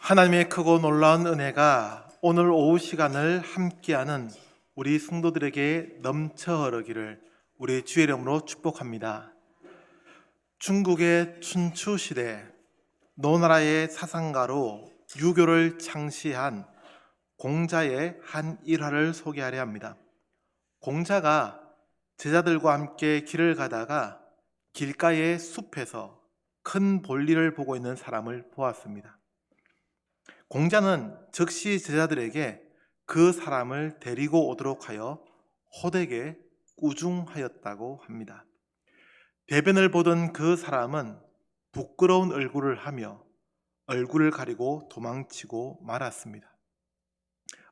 하나님의 크고 놀라운 은혜가 오늘 오후 시간을 함께하는 우리 성도들에게 넘쳐 흐르기를 우리 주의 이름으로 축복합니다. 중국의 춘추 시대 노나라의 사상가로 유교를 창시한 공자의 한 일화를 소개하려 합니다. 공자가 제자들과 함께 길을 가다가 길가의 숲에서 큰 볼일을 보고 있는 사람을 보았습니다. 공자는 즉시 제자들에게 그 사람을 데리고 오도록 하여 호되게 꾸중하였다고 합니다. 대변을 보던 그 사람은 부끄러운 얼굴을 하며 얼굴을 가리고 도망치고 말았습니다.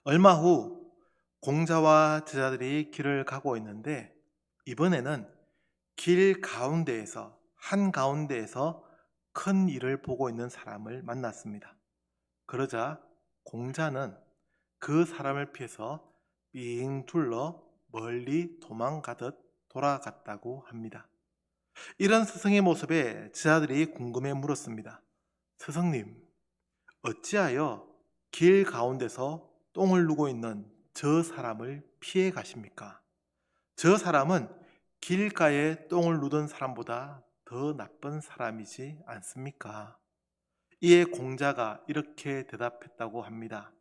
얼마 후 공자와 제자들이 길을 가고 있는데 이번에는 길 가운데에서 한가운데에서 큰 일을 보고 있는 사람을 만났습니다. 그러자 공자는 그 사람을 피해서 삥 둘러 멀리 도망가듯 돌아갔다고 합니다. 이런 스승의 모습에 제자들이 궁금해 물었습니다. 스승님, 어찌하여 길 가운데서 똥을 누고 있는 저 사람을 피해 가십니까? 저 사람은 길가에 똥을 누던 사람보다 더 나쁜 사람이지 않습니까? 이에 공자가 이렇게 대답했다고 합니다.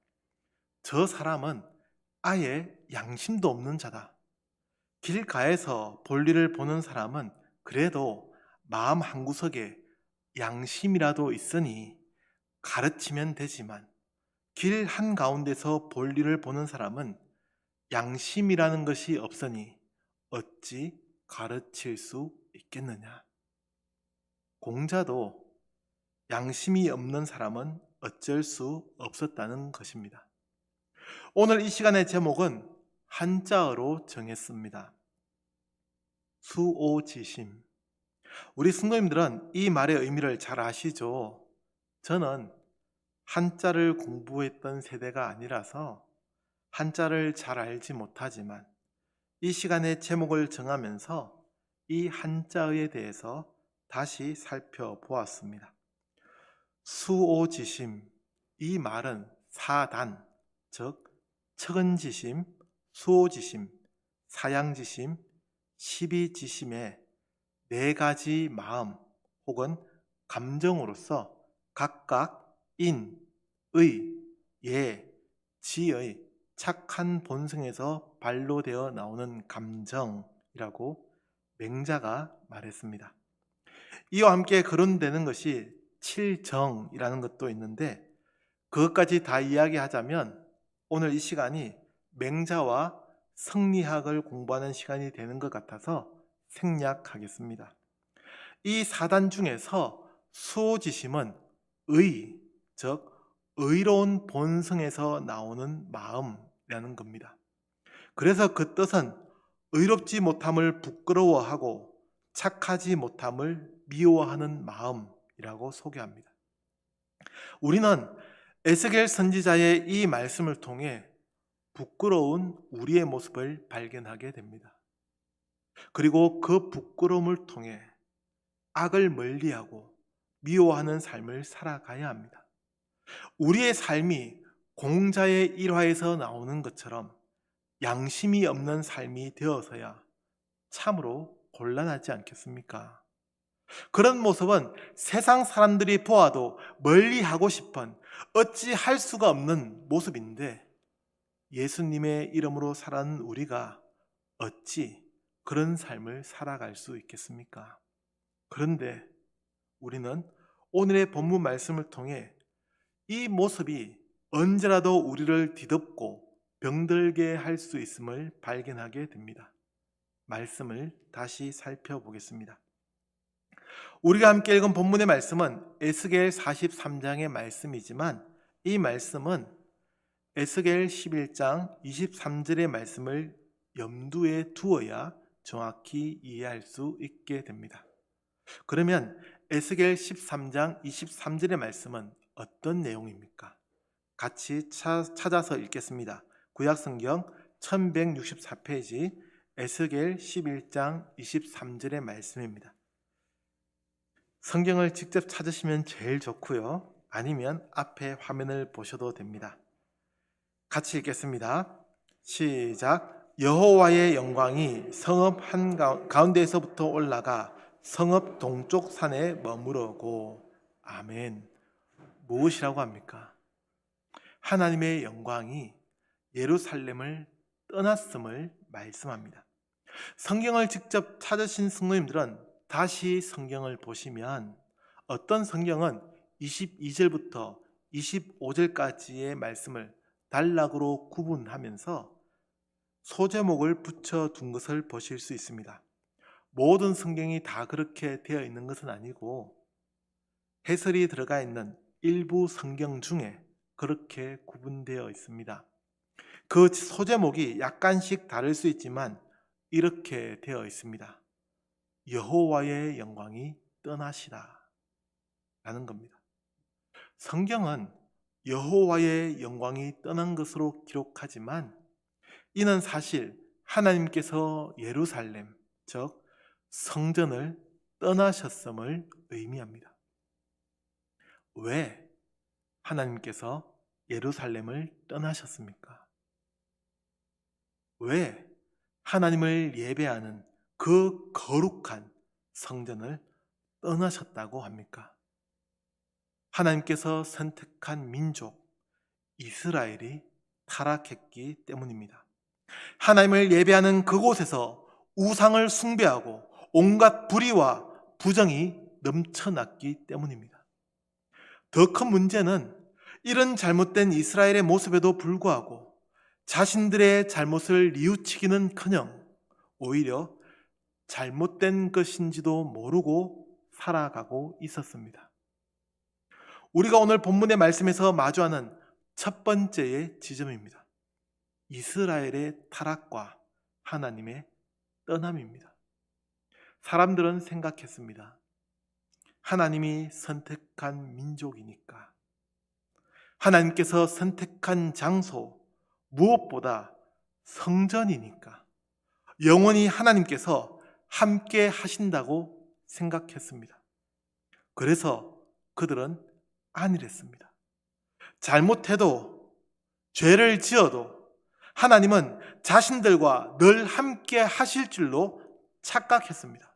저 사람은 아예 양심도 없는 자다. 길가에서 볼일을 보는 사람은 그래도 마음 한구석에 양심이라도 있으니 가르치면 되지만 길 한가운데서 볼일을 보는 사람은 양심이라는 것이 없으니 어찌 가르칠 수 있겠느냐. 공자도 양심이 없는 사람은 어쩔 수 없었다는 것입니다. 오늘 이 시간의 제목은 한자어로 정했습니다. 수오지심. 우리 성도님들은 이 말의 의미를 잘 아시죠? 저는 한자를 공부했던 세대가 아니라서 한자를 잘 알지 못하지만 이 시간의 제목을 정하면서 이 한자어에 대해서 다시 살펴보았습니다. 수오지심, 이 말은 사단, 즉 척은지심, 수오지심, 사양지심, 십이지심의 네 가지 마음 혹은 감정으로서 각각 인, 의, 예, 지의 착한 본성에서 발로되어 나오는 감정이라고 맹자가 말했습니다. 이와 함께 거론되는 것이 칠정이라는 것도 있는데 그것까지 다 이야기하자면 오늘 이 시간이 맹자와 성리학을 공부하는 시간이 되는 것 같아서 생략하겠습니다. 이 사단 중에서 수오지심은 의, 즉 의로운 본성에서 나오는 마음이라는 겁니다. 그래서 그 뜻은 의롭지 못함을 부끄러워하고 착하지 못함을 미워하는 마음이라고 소개합니다. 우리는 에스겔 선지자의 이 말씀을 통해 부끄러운 우리의 모습을 발견하게 됩니다. 그리고 그 부끄러움을 통해 악을 멀리하고 미워하는 삶을 살아가야 합니다. 우리의 삶이 공자의 일화에서 나오는 것처럼 양심이 없는 삶이 되어서야 참으로 곤란하지 않겠습니까? 그런 모습은 세상 사람들이 보아도 멀리하고 싶은 어찌 할 수가 없는 모습인데 예수님의 이름으로 살아가는 우리가 어찌 그런 삶을 살아갈 수 있겠습니까? 그런데 우리는 오늘의 본문 말씀을 통해 이 모습이 언제라도 우리를 뒤덮고 병들게 할 수 있음을 발견하게 됩니다. 말씀을 다시 살펴보겠습니다. 우리가 함께 읽은 본문의 말씀은 에스겔 43장의 말씀이지만 이 말씀은 에스겔 11장 23절의 말씀을 염두에 두어야 정확히 이해할 수 있게 됩니다. 그러면 에스겔 13장 23절의 말씀은 어떤 내용입니까? 같이 찾아서 읽겠습니다. 구약성경 1164페이지 에스겔 11장 23절의 말씀입니다. 성경을 직접 찾으시면 제일 좋고요. 아니면 앞에 화면을 보셔도 됩니다. 같이 읽겠습니다. 시작. 여호와의 영광이 성읍 한가운데에서부터 올라가 성읍 동쪽 산에 머무르고. 아멘. 무엇이라고 합니까? 하나님의 영광이 예루살렘을 떠났음을 말씀합니다. 성경을 직접 찾으신 성도님들은 다시 성경을 보시면 어떤 성경은 22절부터 25절까지의 말씀을 단락으로 구분하면서 소제목을 붙여둔 것을 보실 수 있습니다. 모든 성경이 다 그렇게 되어 있는 것은 아니고 해설이 들어가 있는 일부 성경 중에 그렇게 구분되어 있습니다. 그 소제목이 약간씩 다를 수 있지만 이렇게 되어 있습니다. 여호와의 영광이 떠나시라 라는 겁니다. 성경은 여호와의 영광이 떠난 것으로 기록하지만 이는 사실 하나님께서 예루살렘, 즉 성전을 떠나셨음을 의미합니다. 왜 하나님께서 예루살렘을 떠나셨습니까? 왜 하나님을 예배하는 그 거룩한 성전을 떠나셨다고 합니까? 하나님께서 선택한 민족 이스라엘이 타락했기 때문입니다. 하나님을 예배하는 그곳에서 우상을 숭배하고 온갖 불의와 부정이 넘쳐났기 때문입니다. 더 큰 문제는 이런 잘못된 이스라엘의 모습에도 불구하고 자신들의 잘못을 뉘우치기는커녕 오히려 잘못된 것인지도 모르고 살아가고 있었습니다. 우리가 오늘 본문의 말씀에서 마주하는 첫 번째의 지점입니다. 이스라엘의 타락과 하나님의 떠남입니다. 사람들은 생각했습니다. 하나님이 선택한 민족이니까, 하나님께서 선택한 장소, 무엇보다 성전이니까 영원히 하나님께서 함께 하신다고 생각했습니다. 그래서 그들은 안일했습니다. 잘못해도, 죄를 지어도 하나님은 자신들과 늘 함께 하실 줄로 착각했습니다.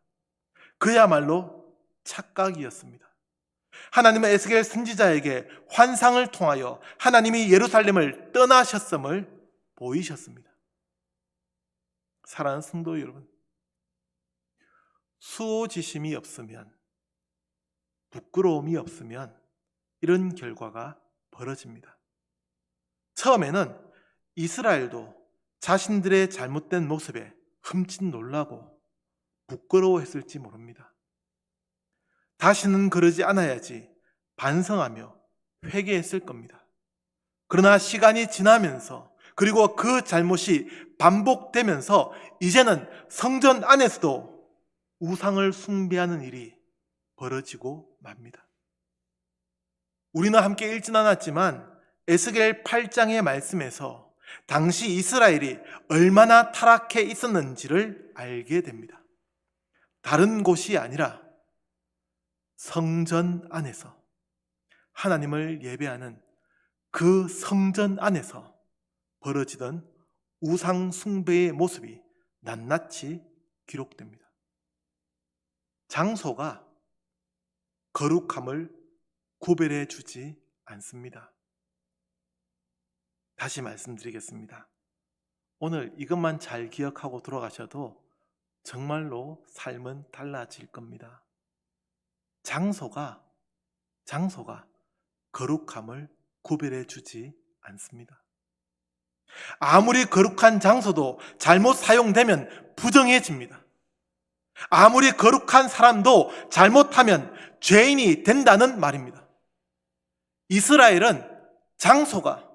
그야말로 착각이었습니다. 하나님은 에스겔 선지자에게 환상을 통하여 하나님이 예루살렘을 떠나셨음을 보이셨습니다. 사랑하는 성도 여러분, 수호지심이 없으면, 부끄러움이 없으면 이런 결과가 벌어집니다. 처음에는 이스라엘도 자신들의 잘못된 모습에 흠칫 놀라고 부끄러워했을지 모릅니다. 다시는 그러지 않아야지 반성하며 회개했을 겁니다. 그러나 시간이 지나면서, 그리고 그 잘못이 반복되면서 이제는 성전 안에서도 우상을 숭배하는 일이 벌어지고 맙니다. 우리는 함께 읽진 않았지만 에스겔 8장의 말씀에서 당시 이스라엘이 얼마나 타락해 있었는지를 알게 됩니다. 다른 곳이 아니라 성전 안에서, 하나님을 예배하는 그 성전 안에서 벌어지던 우상 숭배의 모습이 낱낱이 기록됩니다. 장소가 거룩함을 구별해 주지 않습니다. 다시 말씀드리겠습니다. 오늘 이것만 잘 기억하고 돌아가셔도 정말로 삶은 달라질 겁니다. 장소가 거룩함을 구별해 주지 않습니다. 아무리 거룩한 장소도 잘못 사용되면 부정해집니다. 아무리 거룩한 사람도 잘못하면 죄인이 된다는 말입니다. 이스라엘은 장소가,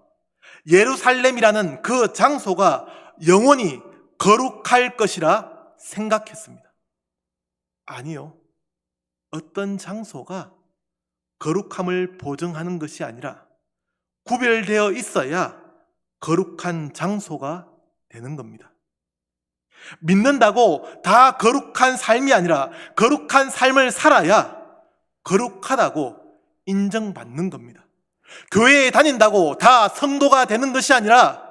예루살렘이라는 그 장소가 영원히 거룩할 것이라 생각했습니다. 아니요. 어떤 장소가 거룩함을 보증하는 것이 아니라 구별되어 있어야 거룩한 장소가 되는 겁니다. 믿는다고 다 거룩한 삶이 아니라 거룩한 삶을 살아야 거룩하다고 인정받는 겁니다. 교회에 다닌다고 다 성도가 되는 것이 아니라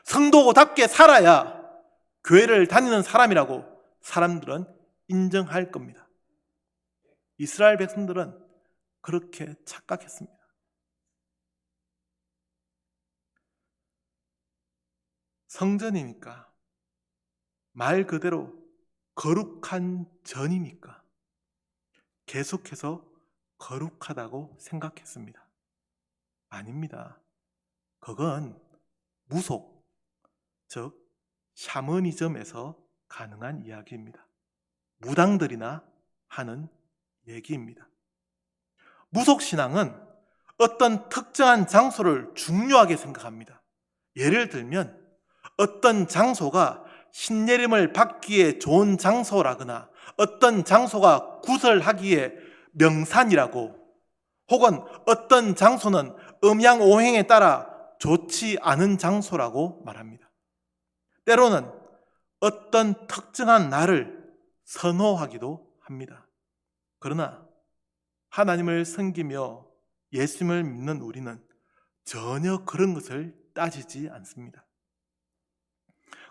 성도답게 살아야 교회를 다니는 사람이라고 사람들은 인정할 겁니다. 이스라엘 백성들은 그렇게 착각했습니다. 성전이니까, 말 그대로 거룩한 전이니까 계속해서 거룩하다고 생각했습니다. 아닙니다. 그건 무속, 즉 샤머니즘에서 가능한 이야기입니다. 무당들이나 하는 얘기입니다. 무속신앙은 어떤 특정한 장소를 중요하게 생각합니다. 예를 들면 어떤 장소가 신내림을 받기에 좋은 장소라거나 어떤 장소가 구설하기에 명산이라고, 혹은 어떤 장소는 음양오행에 따라 좋지 않은 장소라고 말합니다. 때로는 어떤 특정한 날을 선호하기도 합니다. 그러나 하나님을 섬기며 예수님을 믿는 우리는 전혀 그런 것을 따지지 않습니다.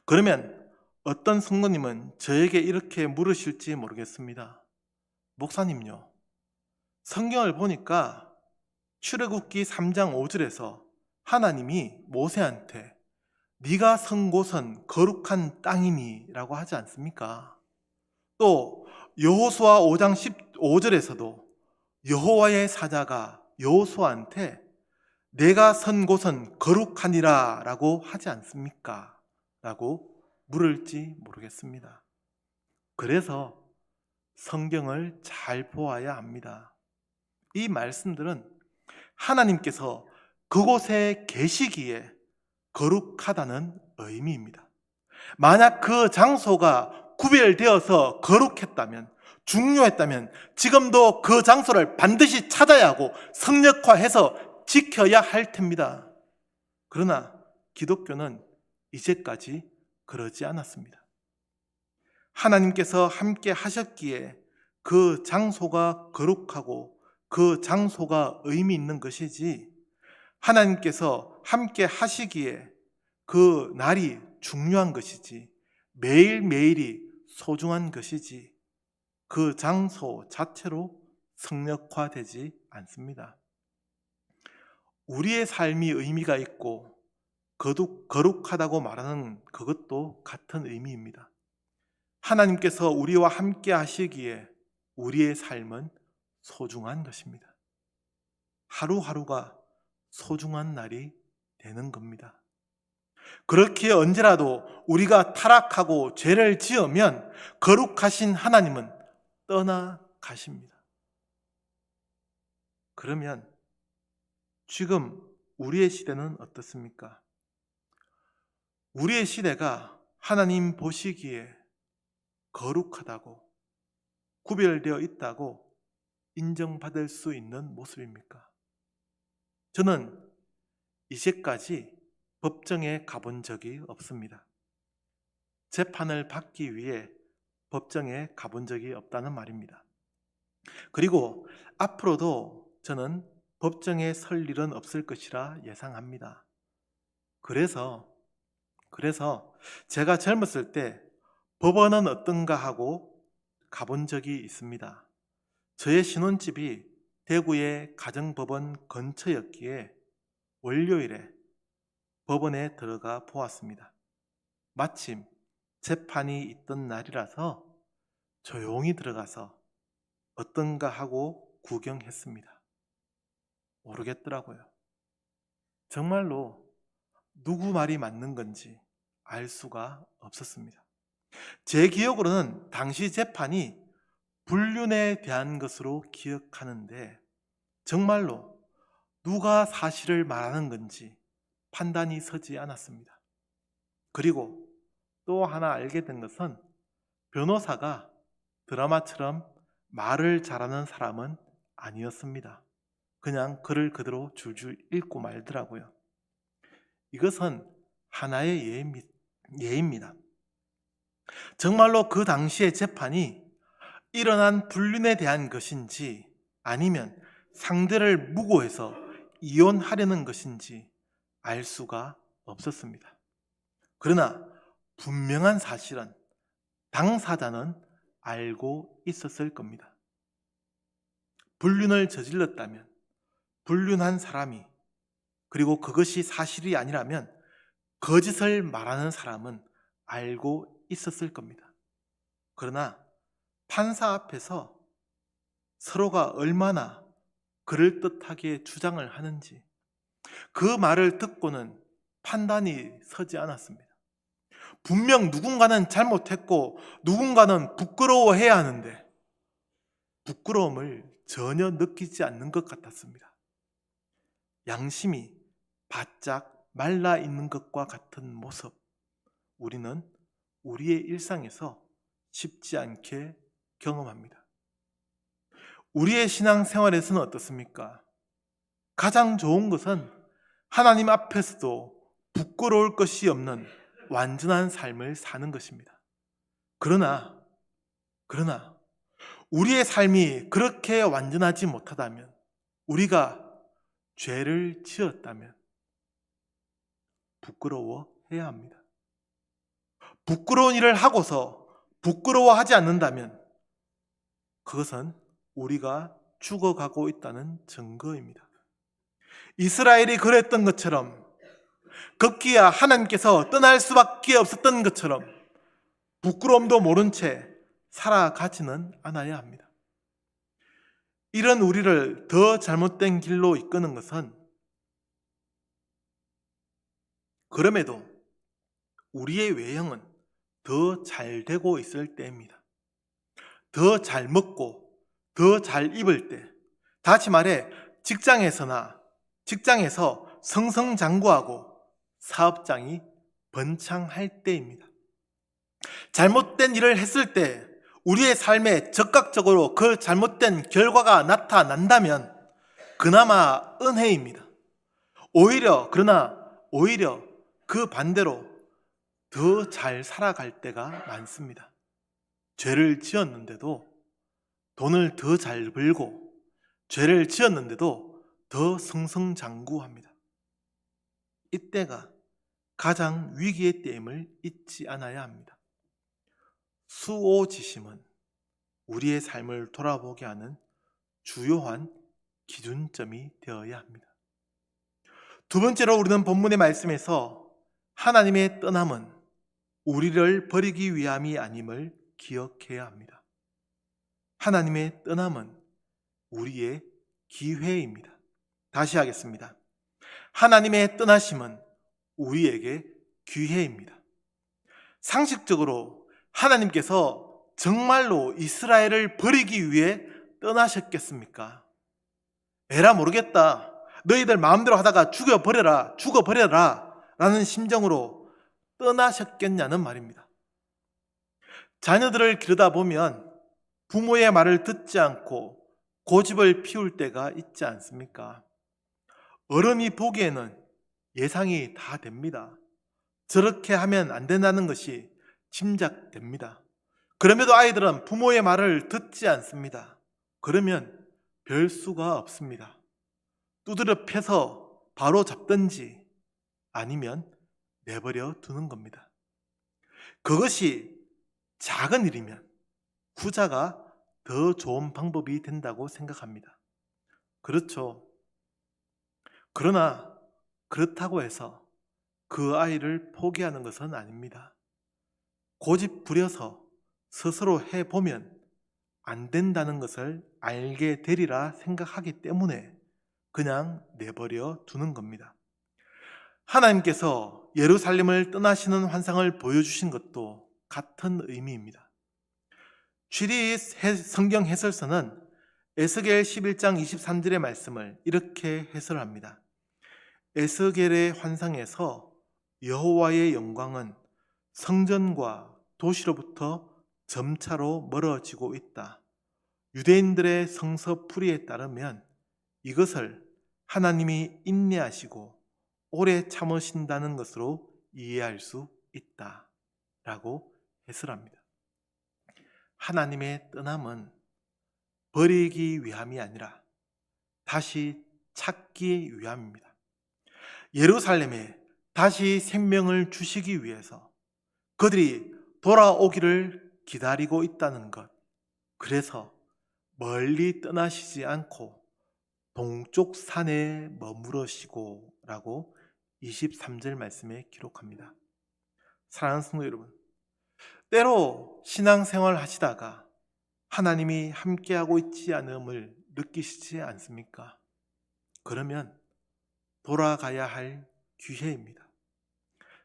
그러면 어떤 성도님은 저에게 이렇게 물으실지 모르겠습니다. 목사님요, 성경을 보니까 출애굽기 3장 5절에서 하나님이 모세한테 네가 선 곳은 거룩한 땅이니 라고 하지 않습니까? 또 여호수아 5장 15절에서도 여호와의 사자가 여호수아한테 내가 선 곳은 거룩하니라 라고 하지 않습니까? 라고 물을지 모르겠습니다. 그래서 성경을 잘 보아야 합니다. 이 말씀들은 하나님께서 그곳에 계시기에 거룩하다는 의미입니다. 만약 그 장소가 구별되어서 거룩했다면, 중요했다면 지금도 그 장소를 반드시 찾아야 하고 성역화해서 지켜야 할 텐입니다. 그러나 기독교는 이제까지 그러지 않았습니다. 하나님께서 함께 하셨기에 그 장소가 거룩하고 그 장소가 의미 있는 것이지, 하나님께서 함께 하시기에 그 날이 중요한 것이지, 매일매일이 소중한 것이지, 그 장소 자체로 성역화되지 않습니다. 우리의 삶이 의미가 있고 거룩하다고 말하는 그것도 같은 의미입니다. 하나님께서 우리와 함께 하시기에 우리의 삶은 소중한 것입니다. 하루하루가 소중한 날이 되는 겁니다. 그렇기에 언제라도 우리가 타락하고 죄를 지으면 거룩하신 하나님은 떠나가십니다. 그러면 지금 우리의 시대는 어떻습니까? 우리의 시대가 하나님 보시기에 거룩하다고, 구별되어 있다고 인정받을 수 있는 모습입니까? 저는 이제까지 법정에 가본 적이 없습니다. 재판을 받기 위해 법정에 가본 적이 없다는 말입니다. 그리고 앞으로도 저는 법정에 설 일은 없을 것이라 예상합니다. 그래서 제가 젊었을 때 법원은 어떤가 하고 가본 적이 있습니다. 저의 신혼집이 대구의 가정법원 근처였기에 월요일에 법원에 들어가 보았습니다. 마침 재판이 있던 날이라서 조용히 들어가서 어떤가 하고 구경했습니다. 모르겠더라고요. 정말로 누구 말이 맞는 건지 알 수가 없었습니다. 제 기억으로는 당시 재판이 불륜에 대한 것으로 기억하는데 정말로 누가 사실을 말하는 건지 판단이 서지 않았습니다. 그리고 또 하나 알게 된 것은 변호사가 드라마처럼 말을 잘하는 사람은 아니었습니다. 그냥 글을 그대로 줄줄 읽고 말더라고요. 이것은 하나의 예입니다. 정말로 그 당시의 재판이 일어난 불륜에 대한 것인지 아니면 상대를 무고해서 이혼하려는 것인지 알 수가 없었습니다. 그러나 분명한 사실은 당사자는 알고 있었을 겁니다. 불륜을 저질렀다면 불륜한 사람이, 그리고 그것이 사실이 아니라면 거짓을 말하는 사람은 알고 있었을 겁니다. 그러나 판사 앞에서 서로가 얼마나 그럴듯하게 주장을 하는지 그 말을 듣고는 판단이 서지 않았습니다. 분명 누군가는 잘못했고 누군가는 부끄러워해야 하는데 부끄러움을 전혀 느끼지 않는 것 같았습니다. 양심이 바짝 말라 있는 것과 같은 모습, 우리는 우리의 일상에서 쉽지 않게 경험합니다. 우리의 신앙생활에서는 어떻습니까? 가장 좋은 것은 하나님 앞에서도 부끄러울 것이 없는 완전한 삶을 사는 것입니다. 그러나 우리의 삶이 그렇게 완전하지 못하다면, 우리가 죄를 지었다면 부끄러워해야 합니다. 부끄러운 일을 하고서 부끄러워하지 않는다면 그것은 우리가 죽어가고 있다는 증거입니다. 이스라엘이 그랬던 것처럼, 급기야 하나님께서 떠날 수밖에 없었던 것처럼 부끄러움도 모른 채 살아가지는 않아야 합니다. 이런 우리를 더 잘못된 길로 이끄는 것은 그럼에도 우리의 외형은 더 잘 되고 있을 때입니다. 더 잘 먹고 더 잘 입을 때, 다시 말해 직장에서 승승장구하고 사업장이 번창할 때입니다. 잘못된 일을 했을 때 우리의 삶에 즉각적으로 그 잘못된 결과가 나타난다면 그나마 은혜입니다. 오히려 그 반대로 더 잘 살아갈 때가 많습니다. 죄를 지었는데도 돈을 더 잘 벌고, 죄를 지었는데도 더 승승장구합니다. 이때가 가장 위기의 때임을 잊지 않아야 합니다. 수오지심은 우리의 삶을 돌아보게 하는 주요한 기준점이 되어야 합니다. 두 번째로, 우리는 본문의 말씀에서 하나님의 떠남은 우리를 버리기 위함이 아님을 기억해야 합니다. 하나님의 떠남은 우리의 기회입니다. 다시 하겠습니다. 하나님의 떠나심은 우리에게 기회입니다. 상식적으로 하나님께서 정말로 이스라엘을 버리기 위해 떠나셨겠습니까? 에라 모르겠다, 너희들 마음대로 하다가 죽어버려라 라는 심정으로 떠나셨겠냐는 말입니다. 자녀들을 기르다 보면 부모의 말을 듣지 않고 고집을 피울 때가 있지 않습니까? 어른이 보기에는 예상이 다 됩니다. 저렇게 하면 안 된다는 것이 짐작됩니다. 그럼에도 아이들은 부모의 말을 듣지 않습니다. 그러면 별 수가 없습니다. 두드려 패서 바로 잡든지 아니면 내버려 두는 겁니다. 그것이 작은 일이면 후자가 더 좋은 방법이 된다고 생각합니다. 그렇죠. 그러나 그렇다고 해서 그 아이를 포기하는 것은 아닙니다. 고집 부려서 스스로 해보면 안 된다는 것을 알게 되리라 생각하기 때문에 그냥 내버려 두는 겁니다. 하나님께서 예루살렘을 떠나시는 환상을 보여주신 것도 같은 의미입니다. 취리 성경 해설서는 에스겔 11장 23절의 말씀을 이렇게 해설합니다. 에스겔의 환상에서 여호와의 영광은 성전과 도시로부터 점차로 멀어지고 있다. 유대인들의 성서풀이에 따르면 이것을 하나님이 인내하시고 오래 참으신다는 것으로 이해할 수 있다 라고 해설합니다. 하나님의 떠남은 버리기 위함이 아니라 다시 찾기 위함입니다. 예루살렘에 다시 생명을 주시기 위해서 그들이 돌아오기를 기다리고 있다는 것. 그래서 멀리 떠나시지 않고 동쪽 산에 머무르시고 라고 23절 말씀에 기록합니다. 사랑하는 성도 여러분, 때로 신앙생활 하시다가 하나님이 함께하고 있지 않음을 느끼시지 않습니까? 그러면 돌아가야 할 기회입니다.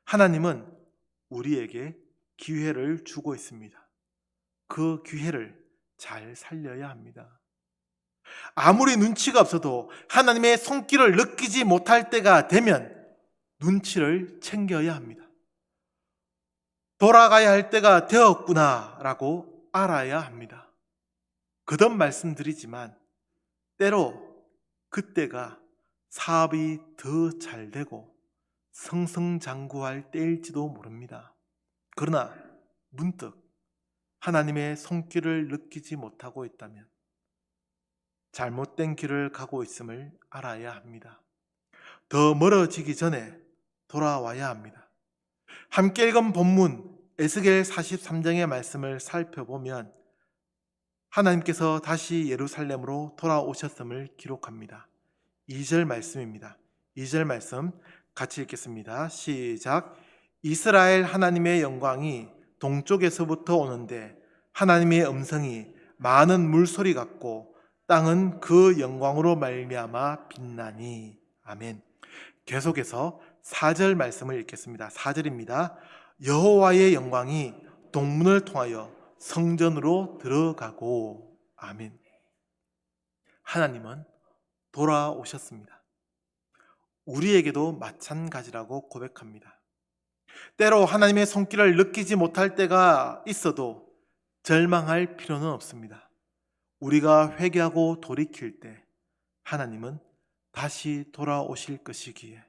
하나님은 우리에게 기회를 주고 있습니다. 그 기회를 잘 살려야 합니다. 아무리 눈치가 없어도 하나님의 손길을 느끼지 못할 때가 되면 눈치를 챙겨야 합니다. 돌아가야 할 때가 되었구나 라고 알아야 합니다. 거듭 말씀드리지만 때로 그때가 사업이 더 잘 되고 승승장구할 때일지도 모릅니다. 그러나 문득 하나님의 손길을 느끼지 못하고 있다면 잘못된 길을 가고 있음을 알아야 합니다. 더 멀어지기 전에 돌아와야 합니다. 함께 읽은 본문 에스겔 43장의 말씀을 살펴보면 하나님께서 다시 예루살렘으로 돌아오셨음을 기록합니다. 2절 말씀입니다. 2절 말씀 같이 읽겠습니다. 시작. 이스라엘 하나님의 영광이 동쪽에서부터 오는데 하나님의 음성이 많은 물소리 같고 땅은 그 영광으로 말미암아 빛나니. 아멘. 계속해서 4절 말씀을 읽겠습니다. 4절입니다. 여호와의 영광이 동문을 통하여 성전으로 들어가고. 아멘. 하나님은 돌아오셨습니다. 우리에게도 마찬가지라고 고백합니다. 때로 하나님의 손길을 느끼지 못할 때가 있어도 절망할 필요는 없습니다. 우리가 회개하고 돌이킬 때 하나님은 다시 돌아오실 것이기에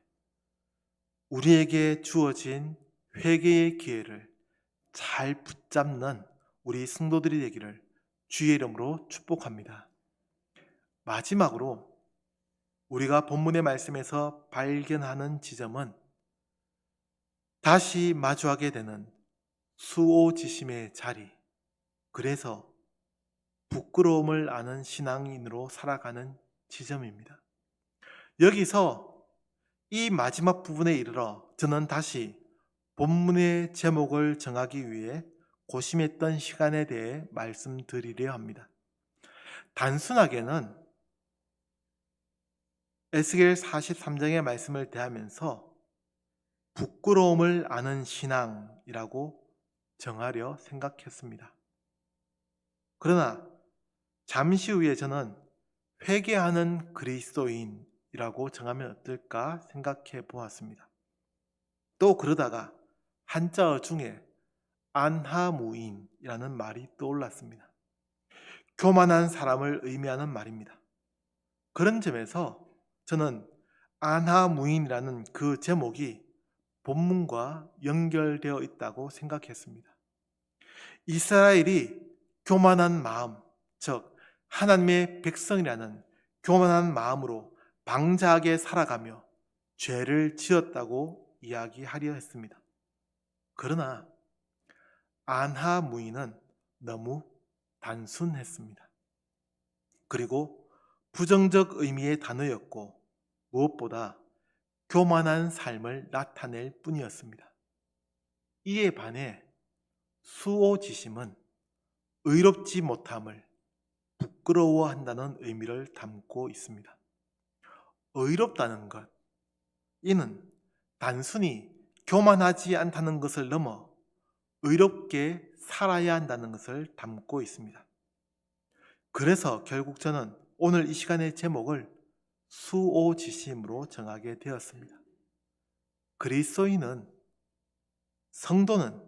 우리에게 주어진 회개의 기회를 잘 붙잡는 우리 성도들이 되기를 주의 이름으로 축복합니다. 마지막으로 우리가 본문의 말씀에서 발견하는 지점은 다시 마주하게 되는 수오지심의 자리, 그래서 부끄러움을 아는 신앙인으로 살아가는 지점입니다. 여기서 이 마지막 부분에 이르러 저는 다시 본문의 제목을 정하기 위해 고심했던 시간에 대해 말씀드리려 합니다. 단순하게는 에스겔 43장의 말씀을 대하면서 부끄러움을 아는 신앙이라고 정하려 생각했습니다. 그러나 잠시 후에 저는 회개하는 그리스도인이라고 정하면 어떨까 생각해 보았습니다. 또 그러다가 한자어 중에 안하무인이라는 말이 떠올랐습니다. 교만한 사람을 의미하는 말입니다. 그런 점에서 저는 안하무인이라는 그 제목이 본문과 연결되어 있다고 생각했습니다. 이스라엘이 교만한 마음, 즉 하나님의 백성이라는 교만한 마음으로 방자하게 살아가며 죄를 지었다고 이야기하려 했습니다. 그러나 안하무인은 너무 단순했습니다. 그리고 부정적 의미의 단어였고 무엇보다 교만한 삶을 나타낼 뿐이었습니다. 이에 반해 수오지심은 의롭지 못함을 부끄러워한다는 의미를 담고 있습니다. 의롭다는 것, 이는 단순히 교만하지 않다는 것을 넘어 의롭게 살아야 한다는 것을 담고 있습니다. 그래서 결국 저는 오늘 이 시간의 제목을 수오지심으로 정하게 되었습니다. 그리스도인은, 성도는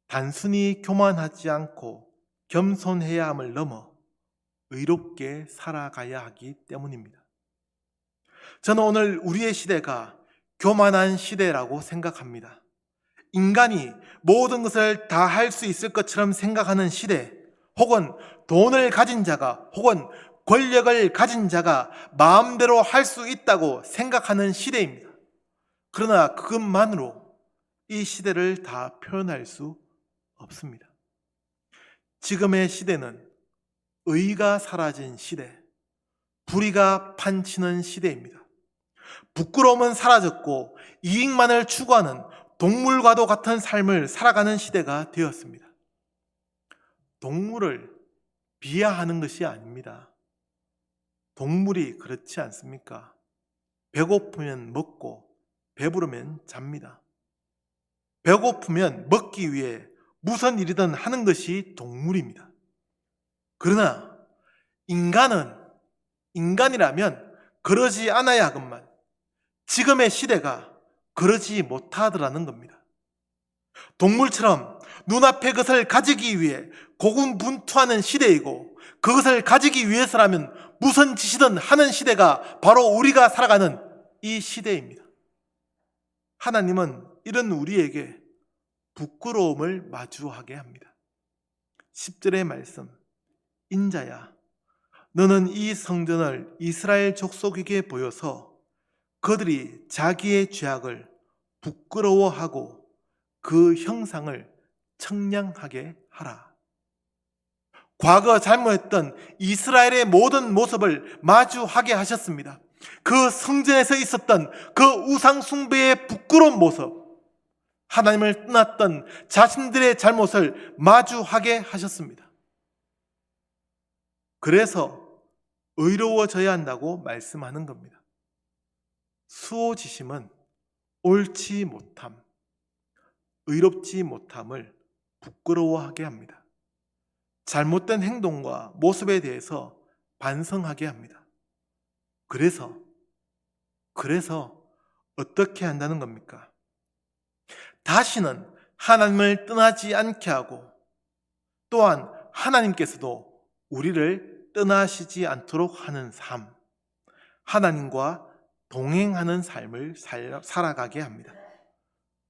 단순히 교만하지 않고 겸손해야 함을 넘어 의롭게 살아가야 하기 때문입니다. 저는 오늘 우리의 시대가 교만한 시대라고 생각합니다. 인간이 모든 것을 다 할 수 있을 것처럼 생각하는 시대, 혹은 돈을 가진 자가, 혹은 권력을 가진 자가 마음대로 할 수 있다고 생각하는 시대입니다. 그러나 그것만으로 이 시대를 다 표현할 수 없습니다. 지금의 시대는 의가 사라진 시대, 불의가 판치는 시대입니다. 부끄러움은 사라졌고 이익만을 추구하는 동물과도 같은 삶을 살아가는 시대가 되었습니다. 동물을 비하하는 것이 아닙니다. 동물이 그렇지 않습니까? 배고프면 먹고 배부르면 잡니다. 배고프면 먹기 위해 무슨 일이든 하는 것이 동물입니다. 그러나 인간이라면 그러지 않아야 하건만 지금의 시대가 그러지 못하더라는 겁니다. 동물처럼 눈앞의 것을 가지기 위해 고군분투하는 시대이고, 그것을 가지기 위해서라면 무슨 짓이든 하는 시대가 바로 우리가 살아가는 이 시대입니다. 하나님은 이런 우리에게 부끄러움을 마주하게 합니다. 10절의 말씀, 인자야, 너는 이 성전을 이스라엘 족속에게 보여서 그들이 자기의 죄악을 부끄러워하고 그 형상을 청량하게 하라. 과거 잘못했던 이스라엘의 모든 모습을 마주하게 하셨습니다. 그 성전에서 있었던 그 우상 숭배의 부끄러운 모습, 하나님을 떠났던 자신들의 잘못을 마주하게 하셨습니다. 그래서 의로워져야 한다고 말씀하는 겁니다. 수호지심은 옳지 못함, 의롭지 못함을 부끄러워하게 합니다. 잘못된 행동과 모습에 대해서 반성하게 합니다. 그래서 어떻게 한다는 겁니까? 다시는 하나님을 떠나지 않게 하고, 또한 하나님께서도 우리를 떠나시지 않도록 하는 삶, 하나님과 동행하는 삶을 살아가게 합니다.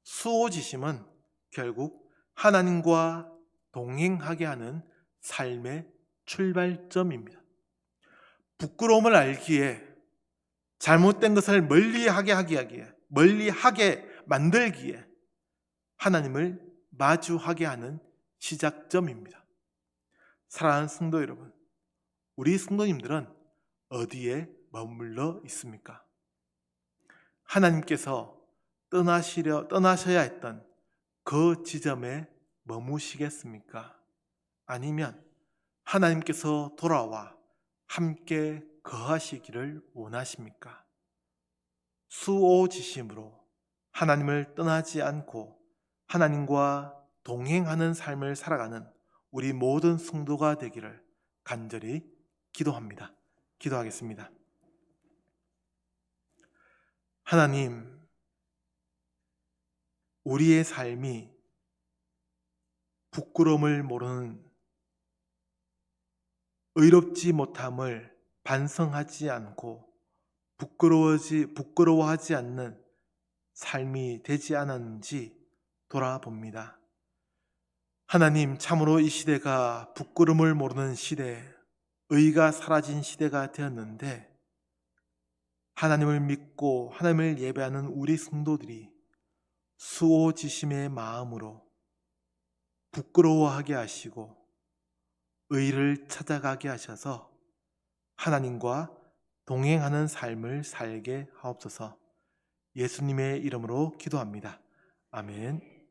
수호지심은 결국 하나님과 동행하게 하는 삶의 출발점입니다. 부끄러움을 알기에, 잘못된 것을 멀리하게 만들기에 하나님을 마주하게 하는 시작점입니다. 사랑하는 성도 여러분, 우리 성도님들은 어디에 머물러 있습니까? 하나님께서 떠나셔야 했던 그 지점에 머무시겠습니까? 아니면 하나님께서 돌아와 함께 거하시기를 원하십니까? 수오지심으로 하나님을 떠나지 않고 하나님과 동행하는 삶을 살아가는 우리 모든 성도가 되기를 간절히 기도합니다. 기도하겠습니다. 하나님, 우리의 삶이 부끄러움을 모르는, 의롭지 못함을 반성하지 않고 부끄러워하지 않는 삶이 되지 않았는지 돌아봅니다. 하나님, 참으로 이 시대가 부끄러움을 모르는 시대, 의가 사라진 시대가 되었는데, 하나님을 믿고 하나님을 예배하는 우리 성도들이 수오지심의 마음으로 부끄러워하게 하시고 의를 찾아가게 하셔서 하나님과 동행하는 삶을 살게 하옵소서. 예수님의 이름으로 기도합니다. 아멘.